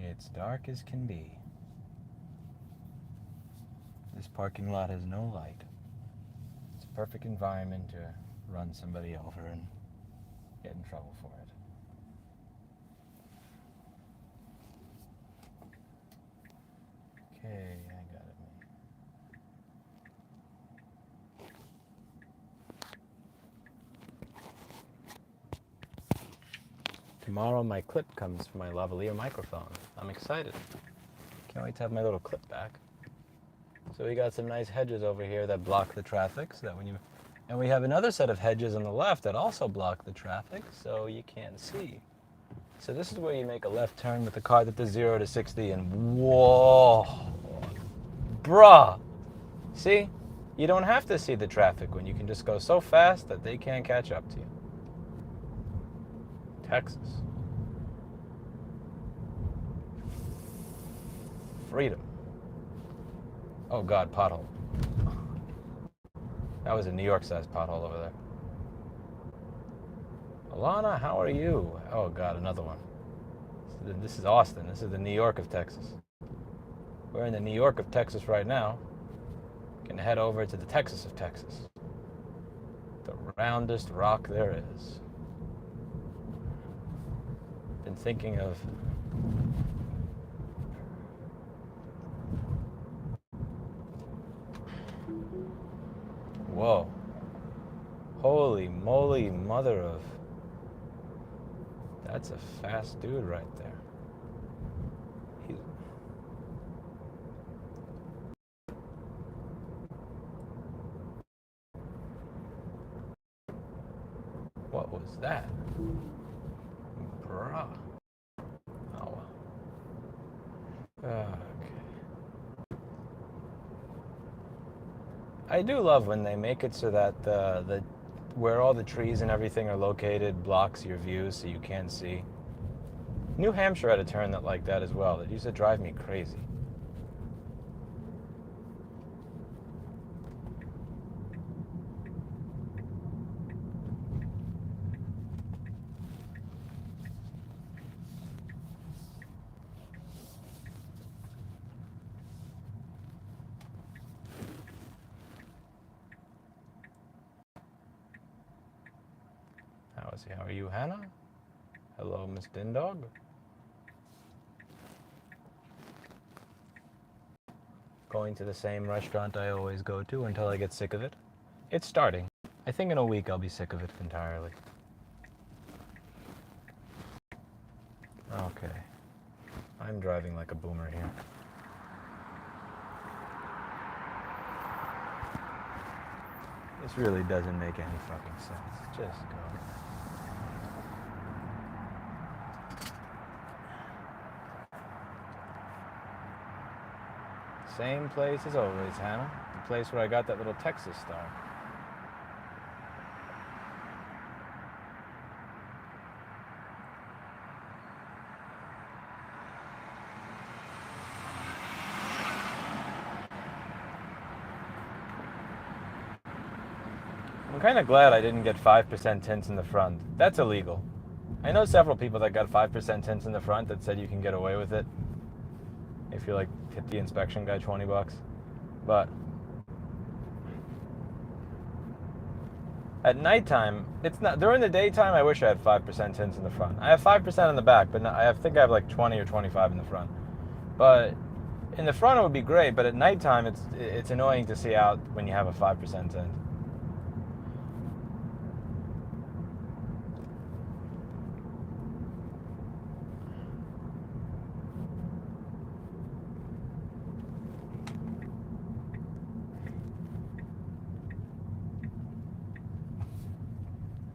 It's dark as can be. This parking lot has no light. It's a perfect environment to run somebody over and get in trouble for it. Okay, I got it. Tomorrow my clip comes for my lavalier microphone. I'm excited. Can't wait to have my little clip back. So we got some nice hedges over here that block the traffic, so that when you, and we have another set of hedges on the left that also block the traffic, so you can't see. So this is where you make a left turn with the car that does 0 to 60, and whoa, bruh. See, you don't have to see the traffic when you can just go so fast that they can't catch up to you. Texas. Freedom. Oh God, pothole. That was a New York-sized pothole over there. Alana, how are you? Oh God, another one. This is Austin. This is the New York of Texas. We're in the New York of Texas right now. Gonna head over to the Texas of Texas. The roundest rock there is. Been thinking of whoa. Holy moly, mother of. That's a fast dude right there. What was that? Bruh. Oh. Okay. I do love when they make it so that the where all the trees and everything are located blocks your view so you can't see. New Hampshire had a turn that like that as well. It used to drive me crazy. How are you, Hannah? Hello, Miss Dindog. Going to the same restaurant I always go to until I get sick of it. It's starting. I think in a week I'll be sick of it entirely. Okay. I'm driving like a boomer here. This really doesn't make any fucking sense. Just go. Same place as always, Hannah. The place where I got that little Texas star. I'm kind of glad I didn't get 5% tints in the front. That's illegal. I know several people that got 5% tints in the front that said you can get away with it if you like hit the inspection guy $20. But at nighttime, it's not. During the daytime, I wish I had 5% tints in the front. I have 5% in the back, but I think I have like 20 or 25 in the front. But in the front, it would be great. But at nighttime, it's annoying to see out when you have a 5% tint.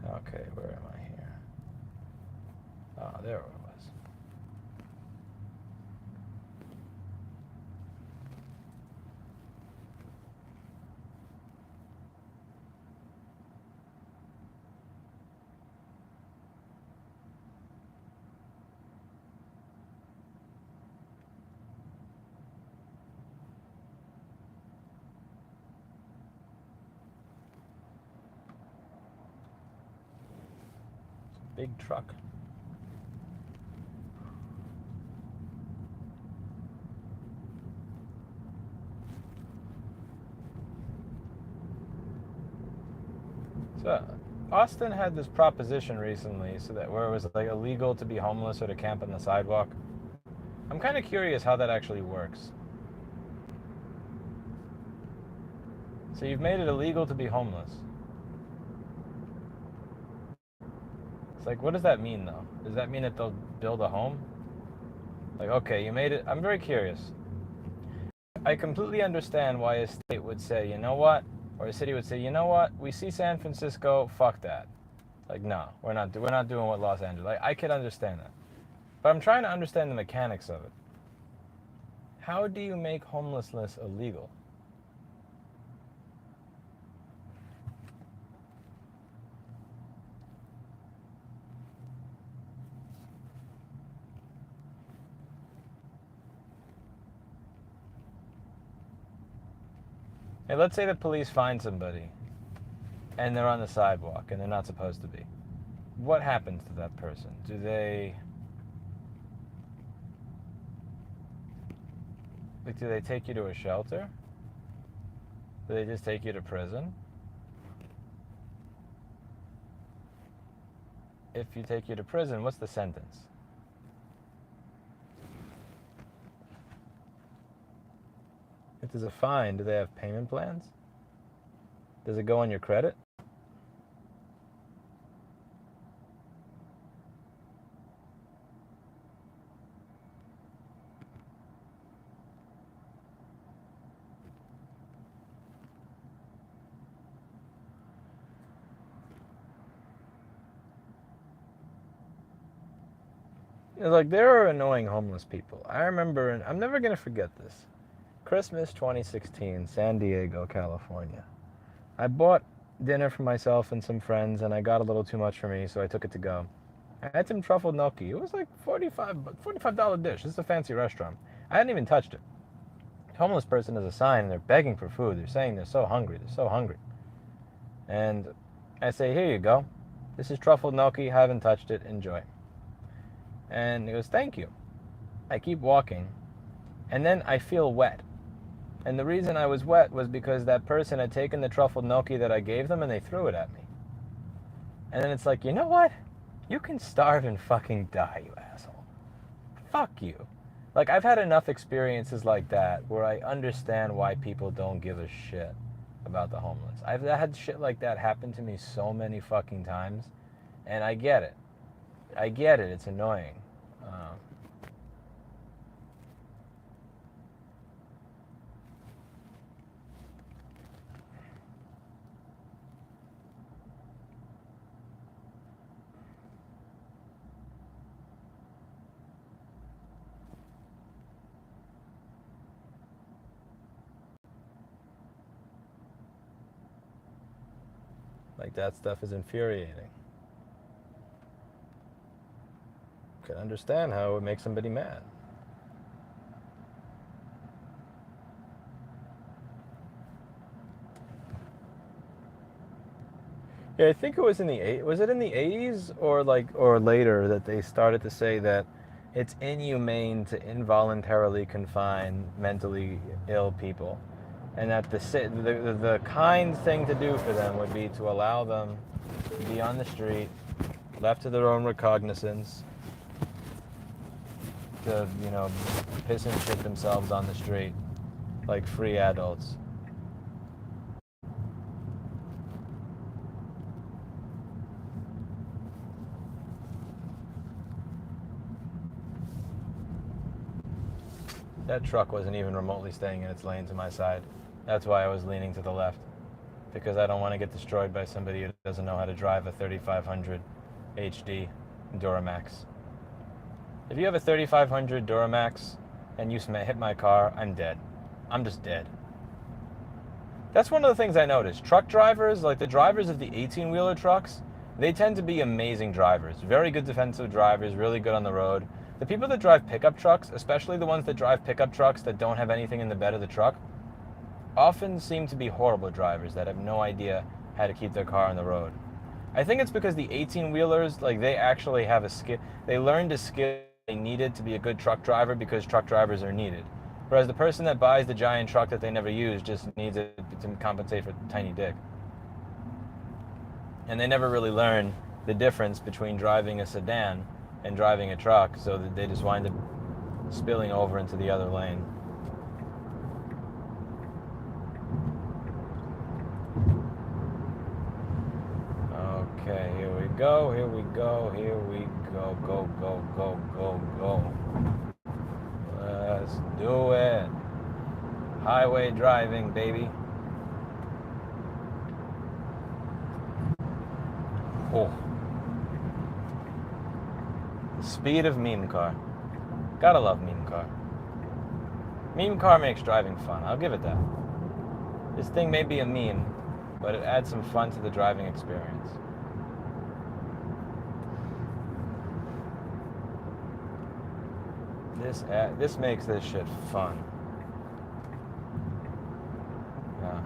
Okay, where am I here? Oh, there it was. Big truck. So Austin had this proposition recently, so that where it was like illegal to be homeless or to camp on the sidewalk. I'm kind of curious how that actually works. So you've made it illegal to be homeless. It's like, what does that mean though? Does that mean that they'll build a home? Like, okay, you made it. I'm very curious. I completely understand why a state would say, you know what? Or a city would say, you know what? We see San Francisco, fuck that. Like, no, we're not doing what Los Angeles. Like, I could understand that. But I'm trying to understand the mechanics of it. How do you make homelessness illegal? Hey, let's say the police find somebody and they're on the sidewalk and they're not supposed to be. What happens to that person? Do they take you to a shelter? Do they just take you to prison? If you take you to prison, what's the sentence? If there's a fine, do they have payment plans? Does it go on your credit? Like, there are annoying homeless people. I remember, and I'm never going to forget this. Christmas 2016, San Diego, California. I bought dinner for myself and some friends, and I got a little too much for me, so I took it to go. I had some truffle gnocchi. It was like $45 dish. This is a fancy restaurant. I hadn't even touched it. A homeless person has a sign, and they're begging for food. They're saying they're so hungry. They're so hungry. And I say, here you go. This is truffle gnocchi. Haven't touched it. Enjoy. And he goes, thank you. I keep walking, and then I feel wet. And the reason I was wet was because that person had taken the truffle gnocchi that I gave them and they threw it at me. And then it's like, you know what? You can starve and fucking die, you asshole. Fuck you. Like, I've had enough experiences like that where I understand why people don't give a shit about the homeless. I've had shit like that happen to me so many fucking times, and I get it. I get it. It's annoying. Like, that stuff is infuriating. Can understand how it would make somebody mad. Yeah, I think it was in the was it in the 80s or later that they started to say that it's inhumane to involuntarily confine mentally ill people, and that the kind thing to do for them would be to allow them to be on the street, left to their own recognizance, to, piss and shit themselves on the street like free adults. That truck wasn't even remotely staying in its lane to my side. That's why I was leaning to the left, because I don't want to get destroyed by somebody who doesn't know how to drive a 3500 HD Duramax. If you have a 3500 Duramax and you hit my car, I'm dead. I'm just dead. That's one of the things I noticed. Truck drivers, like the drivers of the 18-wheeler trucks, they tend to be amazing drivers. Very good defensive drivers, really good on the road. The people that drive pickup trucks, especially the ones that drive pickup trucks that don't have anything in the bed of the truck, often seem to be horrible drivers that have no idea how to keep their car on the road. I think it's because the 18-wheelers, like, they actually have a skill. They learned a skill they needed to be a good truck driver because truck drivers are needed. Whereas the person that buys the giant truck that they never use just needs it to compensate for a tiny dick. And they never really learn the difference between driving a sedan and driving a truck, so that they just wind up spilling over into the other lane. Okay, here we go, here we go, here we go, go, go, go, go, go. Let's do it. Highway driving, baby. Oh. The speed of meme car. Gotta love meme car. Meme car makes driving fun, I'll give it that. This thing may be a meme, but it adds some fun to the driving experience. This makes this shit fun. Yeah.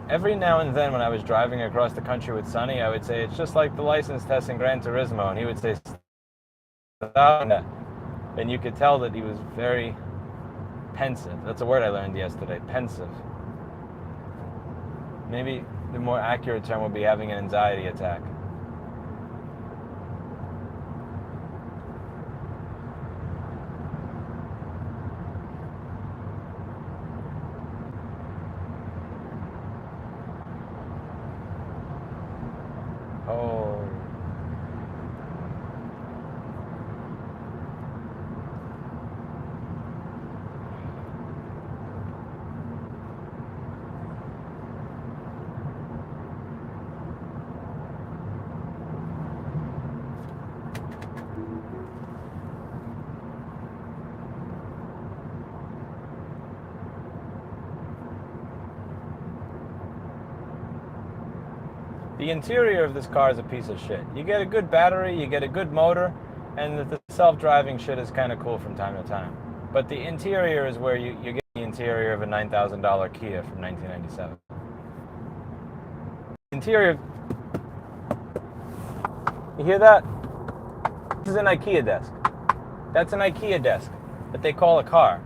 Every now and then when I was driving across the country with Sonny, I would say, it's just like the license test in Gran Turismo, and he would say, stop that. And you could tell that he was very pensive. That's a word I learned yesterday, pensive. Maybe the more accurate term would be having an anxiety attack. Oh. The interior of this car is a piece of shit. You get a good battery, you get a good motor, and the self-driving shit is kind of cool from time to time. But the interior is where you get the interior of a $9,000 Kia from 1997. Interior... You hear that? This is an IKEA desk. That's an IKEA desk that they call a car.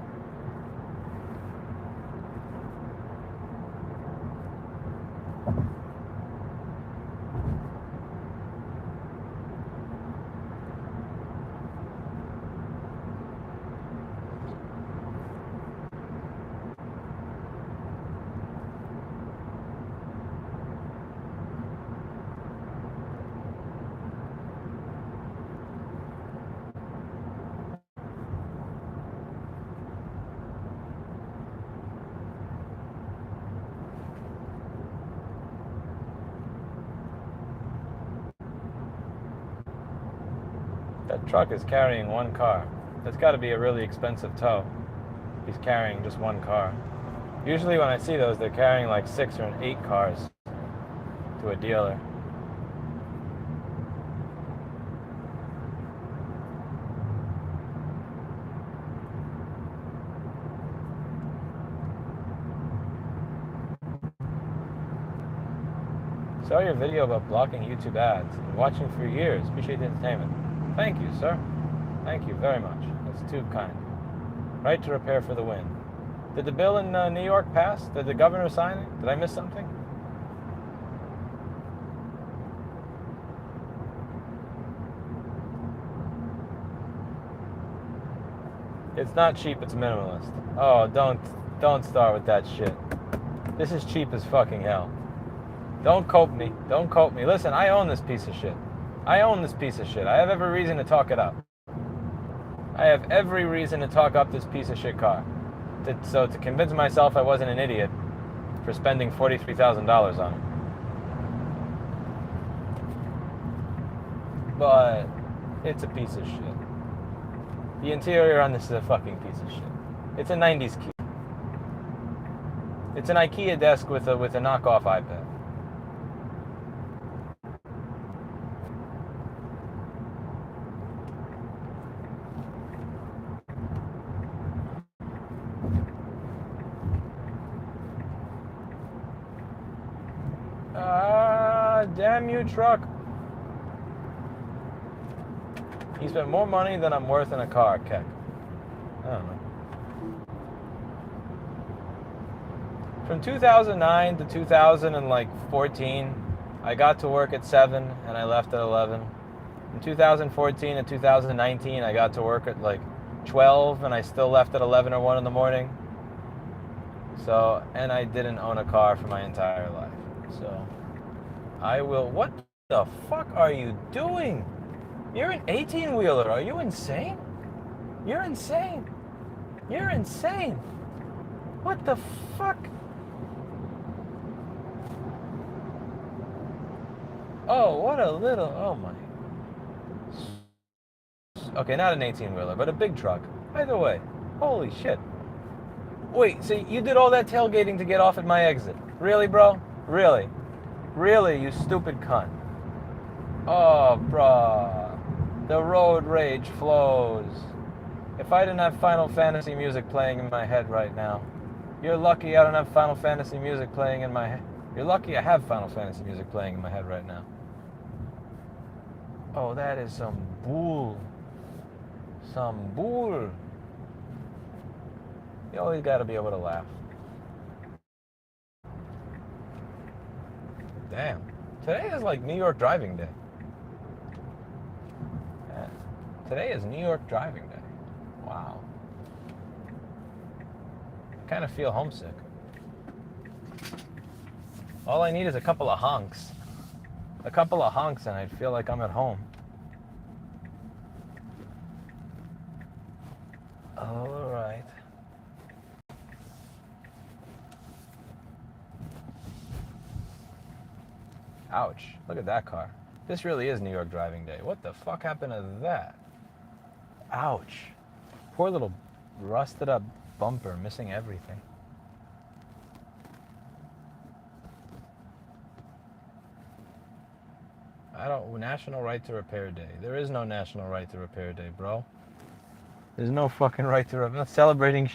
That truck is carrying one car. That's got to be a really expensive tow. He's carrying just one car. Usually when I see those, they're carrying like 6 or 8 cars to a dealer. Saw your video about blocking YouTube ads and watching for years. Appreciate the entertainment. Thank you, sir. Thank you very much. That's too kind. Right to repair for the win. Did the bill in New York pass? Did the governor sign it? Did I miss something? It's not cheap, it's minimalist. Oh, don't start with that shit. This is cheap as fucking hell. Don't quote me. Don't quote me. Listen, I own this piece of shit. I own this piece of shit. I have every reason to talk it up. I have every reason to talk up this piece of shit car. So to convince myself I wasn't an idiot for spending $43,000 on it. But it's a piece of shit. The interior on this is a fucking piece of shit. It's a 90s Kia. It's an IKEA desk with a knockoff iPad. Damn you, truck. He spent more money than I'm worth in a car, Keck. I don't know. From 2009 to 2014, I got to work at 7 and I left at 11. From 2014 to 2019, I got to work at like 12 and I still left at 11 or 1 in the morning. So, and I didn't own a car for my entire life. So, I will. What the fuck are you doing? You're an 18-wheeler. Are you insane? You're insane. You're insane. What the fuck? Oh, what a little. Oh my. Okay, not an 18-wheeler, but a big truck. Either way. Holy shit. Wait, so you did all that tailgating to get off at my exit? Really, bro? Really? Really, you stupid cunt. Oh, bruh. The road rage flows. If I didn't have Final Fantasy music playing in my head right now. You're lucky I don't have Final Fantasy music playing in my head. You're lucky I have Final Fantasy music playing in my head right now. Oh, that is some bull. Some bull. You always got to be able to laugh. Damn. Today is like New York driving day. Yeah. Today is New York driving day. Wow. I kind of feel homesick. All I need is a couple of honks. A couple of honks and I'd feel like I'm at home. All right. Ouch. Look at that car. This really is New York driving day. What the fuck happened to that? Ouch. Poor little rusted up bumper, missing everything. National Right to Repair Day. There is no National Right to Repair Day, bro. There's no fucking right to repair. I'm not celebrating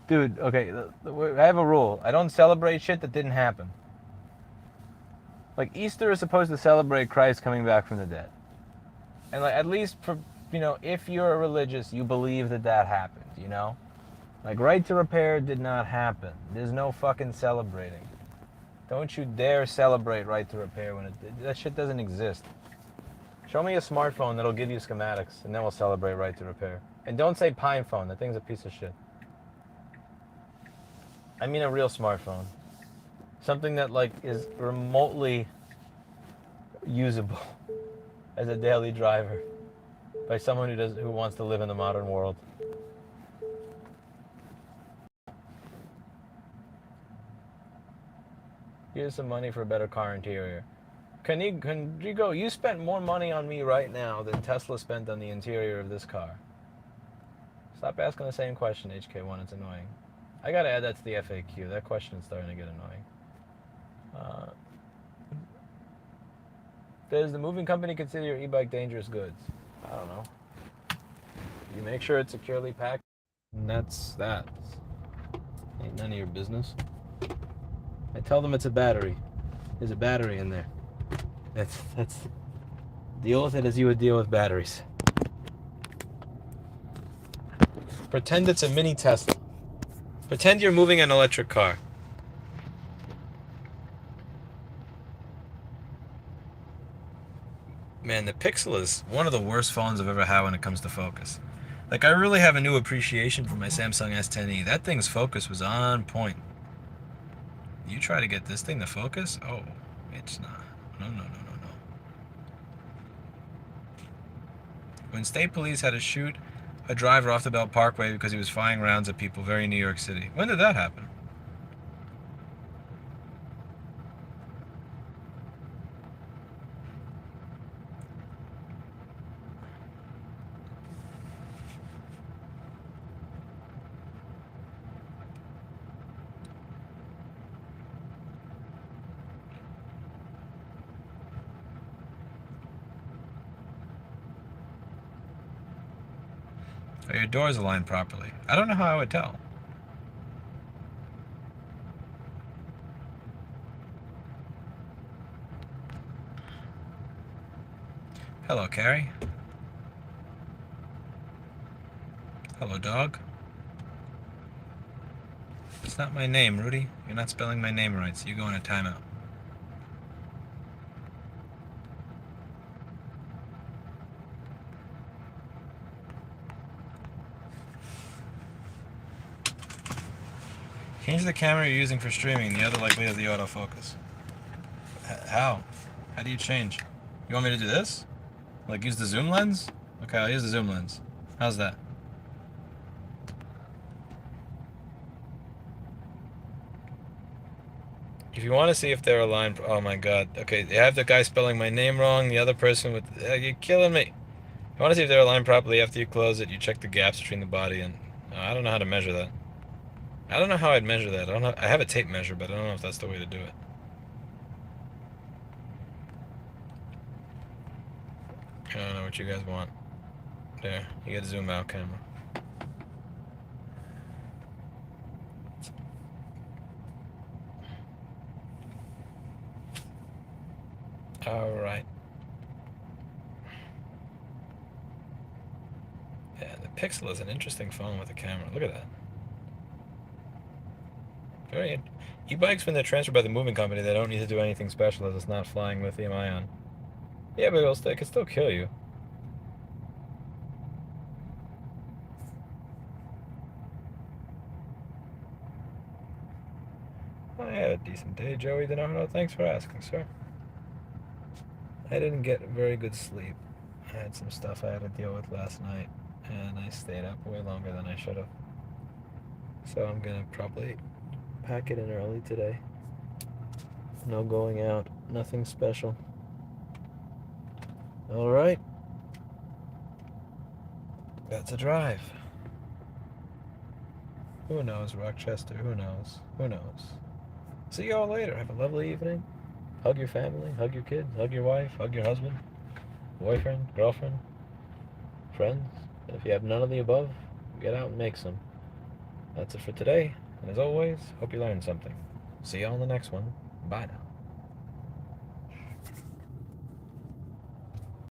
dude, okay, I have a rule. I don't celebrate shit that didn't happen. Like, Easter is supposed to celebrate Christ coming back from the dead. And, like, at least, for, you know, if you're religious, you believe that that happened, you know? Like, right to repair did not happen. There's no fucking celebrating. Don't you dare celebrate right to repair when that shit doesn't exist. Show me a smartphone that'll give you schematics, and then we'll celebrate right to repair. And don't say Pine phone. That thing's a piece of shit. I mean a real smartphone. Something that, like, is remotely usable as a daily driver by someone who wants to live in the modern world. Here's some money for a better car interior. Conrigo, you spent more money on me right now than Tesla spent on the interior of this car. Stop asking the same question, HK1. It's annoying. I gotta add that to the FAQ. That question is starting to get annoying. Does the moving company consider your e-bike dangerous goods? I don't know. You make sure it's securely packed. And that's that. Ain't none of your business. I tell them it's a battery. There's a battery in there. That's deal with it as you would deal with batteries. Pretend it's a mini Tesla. Pretend you're moving an electric car. Man, the Pixel is one of the worst phones I've ever had when it comes to focus. Like, I really have a new appreciation for my Samsung S10e. That thing's focus was on point. You try to get this thing to focus? Oh, it's not. No. When state police had to shoot a driver off the Belt Parkway because he was firing rounds at people, very New York City. When did that happen? Are your doors aligned properly? I don't know how I would tell. Hello, Carrie. Hello, dog. It's not my name, Rudy. You're not spelling my name right, so you go in a timeout. Change the camera you're using for streaming. The other likely has the autofocus. How? How do you change? You want me to do this? Like use the zoom lens? Okay, I'll use the zoom lens. How's that? If you want to see if they're aligned, oh my god. Okay, they have the guy spelling my name wrong, the other person with, you're killing me. You want to see if they're aligned properly after you close it, you check the gaps between the body and, I don't know how to measure that. I don't know how I'd measure that. I have a tape measure, but I don't know if that's the way to do it. I don't know what you guys want. There, you get a zoom out camera. Alright. Yeah, the Pixel is an interesting phone with a camera. Look at that. Very. E-bikes, when they're transferred by the moving company, they don't need to do anything special as it's not flying lithium ion. Yeah, but it can still kill you. I had a decent day, Joey DiNardo. Thanks for asking, sir. I didn't get very good sleep. I had some stuff I had to deal with last night, and I stayed up way longer than I should have. So I'm gonna probably pack it in early today. No going out, nothing special. Alright. That's a drive. Who knows, Rochester? Who knows? Who knows? See y'all later. Have a lovely evening. Hug your family, hug your kids, hug your wife, hug your husband, boyfriend, girlfriend, friends. If you have none of the above, get out and make some. That's it for today. And as always, hope you learned something. See y'all in the next one. Bye now.